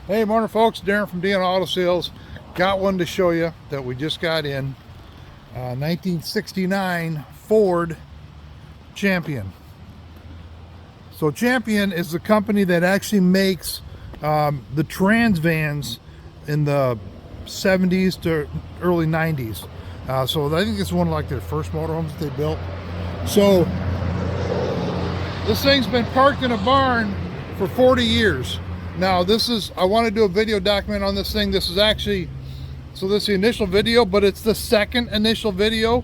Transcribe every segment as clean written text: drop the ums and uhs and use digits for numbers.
Hey, morning folks, Darren from DN Auto Sales. Got one to show you that we just got in. 1969 Ford Champion. So Champion is the company that actually makes the Trans vans in the 70s to early 90s. So I think it's one of like their first motorhomes that they built. So this thing's been parked in a barn for 40 years. Now this is, I want to do a video document on this thing. This is actually, so this is the initial video, but it's the second initial video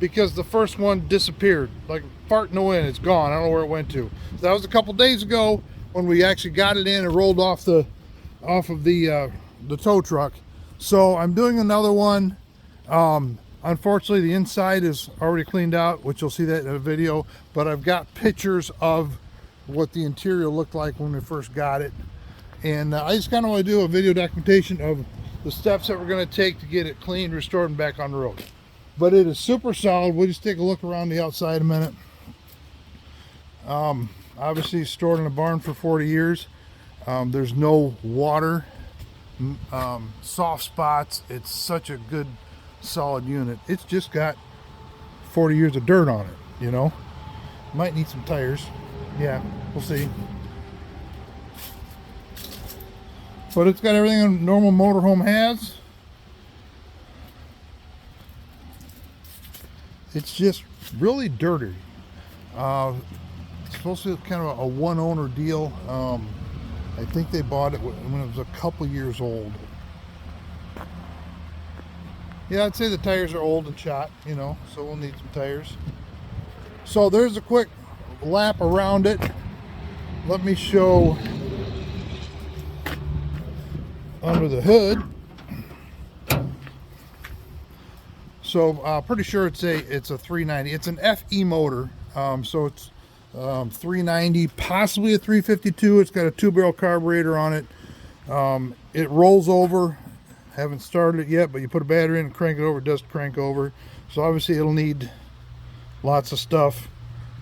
because the first one disappeared. Like fart in the wind, it's gone. I don't know where it went to. So that was a couple days ago when we actually got it in and rolled off the tow truck. So I'm doing another one. Unfortunately, the inside is already cleaned out, which you'll see that in a video, but I've got pictures of what the interior looked like when we first got it. And I just kind of want to do a video documentation of the steps that we're going to take to get it cleaned, restored, and back on the road. But it is super solid. We'll just take a look around the outside a minute. Obviously stored in a barn for 40 years. There's no water, soft spots. It's such a good, solid unit. It's just got 40 years of dirt on it, you know. Might need some tires. Yeah, we'll see. But it's got everything a normal motorhome has. It's just really dirty. It's supposed to be kind of a one owner deal. I think they bought it when it was a couple years old. Yeah, I'd say the tires are old and shot, you know, so we'll need some tires. So there's a quick lap around it. Let me show under the hood. So pretty sure it's a 390. It's an FE motor, so it's 390, possibly a 352. It's got a 2-barrel carburetor on it. It rolls over. Haven't started it yet, but you put a battery in and crank it over, it does crank over. So obviously it'll need lots of stuff: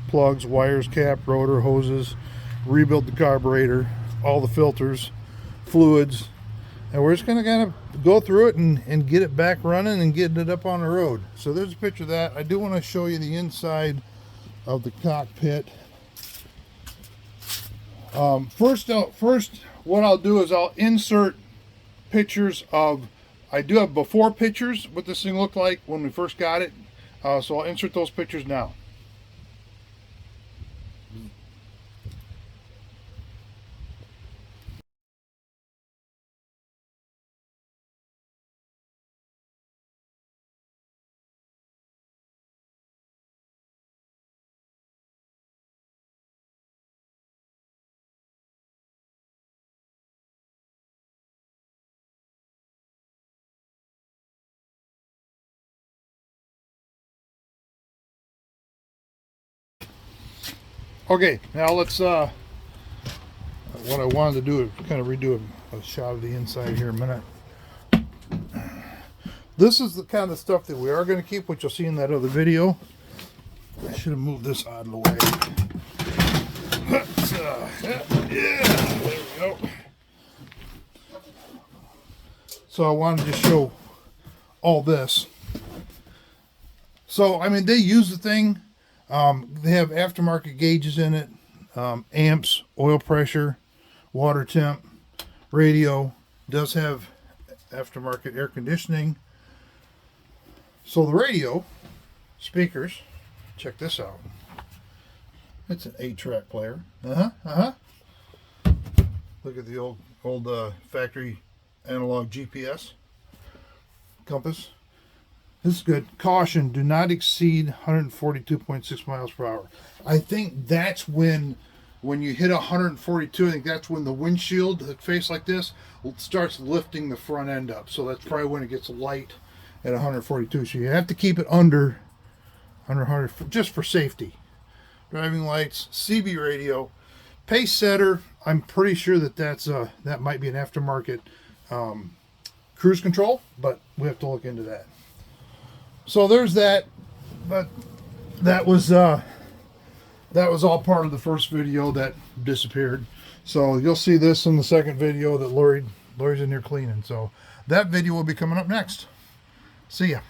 plugs, wires, cap, rotor, hoses, rebuild the carburetor, all the filters, fluids. And we're just going to kind of go through it and get it back running and getting it up on the road. So there's a picture of that. I do want to show you the inside of the cockpit. First, what I'll do is I'll insert pictures of, I do have before pictures what this thing looked like when we first got it. So I'll insert those pictures now. Okay, now let's, what I wanted to do is kind of redo a shot of the inside here in a minute. This is the kind of stuff that we are going to keep, which you'll see in that other video. I should have moved this out of the way. Yeah, there we go. So I wanted to show all this. So, I mean, they use the thing. They have aftermarket gauges in it, amps, oil pressure, water temp, radio. Does have aftermarket air conditioning. So the radio, speakers, check this out. It's an 8-track player. Look at the old factory analog GPS compass. This is good. Caution, do not exceed 142.6 miles per hour. I think that's when you hit 142, I think that's when the windshield, that face like this, starts lifting the front end up. So that's probably when it gets light at 142. So you have to keep it under 100, just for safety. Driving lights, CB radio, pace setter. I'm pretty sure that might be an aftermarket cruise control, but we have to look into that. So there's that, but that was all part of the first video that disappeared. So you'll see this in the second video that Lori's in here cleaning. So that video will be coming up next. See ya.